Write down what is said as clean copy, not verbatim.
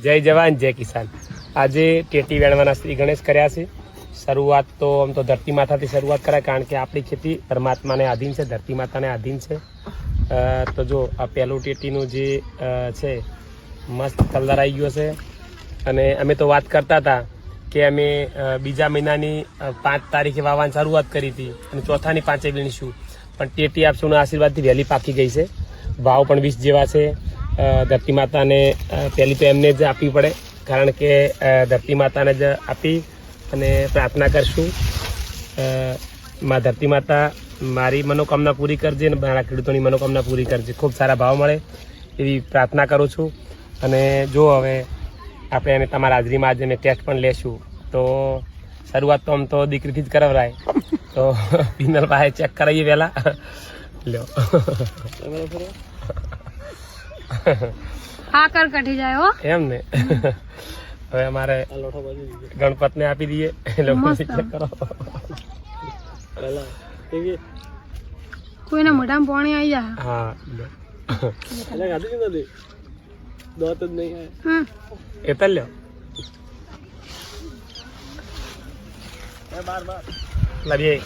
જય જવાન જય કિસાન। આજે ટેટી વેણવાના શ્રી ગણેશ કર્યા છે। શરૂઆત તો આમ તો ધરતી માતાથી શરૂઆત કરાય, કારણ કે આપણી ખેતી પરમાત્માને આધીન છે, ધરતી માતાને આધીન છે। તો જો આ પહેલું ટેટીનું જે છે મસ્ત કલર આવી ગયો છે। અને અમે તો વાત કરતા હતા કે અમે બીજા મહિનાની 5 તારીખે વાવવાની શરૂઆત કરી હતી અને ચોથાની 5એ વીણીશું, પણ ટેટી આપસુના આશીર્વાદથી વહેલી પાકી ગઈ છે। ભાવ પણ 20 જેવા છે। ધરતી માતાને પહેલી તો એમને જ આપવી પડે, કારણ કે ધરતી માતાને જ આપી અને પ્રાર્થના કરશું, માં ધરતી માતા મારી મનોકામના પૂરી કરજે અને મારા ખેડૂતોની મનોકામના પૂરી કરજે, ખૂબ સારા ભાવ મળે એવી પ્રાર્થના કરું છું। અને જો હવે આપણે એને તમારા હાજરીમાં આજે અમે ટેસ્ટ પણ લેશું, તો શરૂઆત તો આમ તો દીકરીથી જ કરાવરાય, તો પિનલ પાસે ચેક કરાવીએ પહેલાં લ્યો। હા કર કટી જાય હો એમ ને। હવે અમારે ગણપતને આપી દઈએ, લોકો ચેક કરો। કોઈને મોઢામાં પાણી આવી જાય। હા એ તો લ્યો લાવીએ।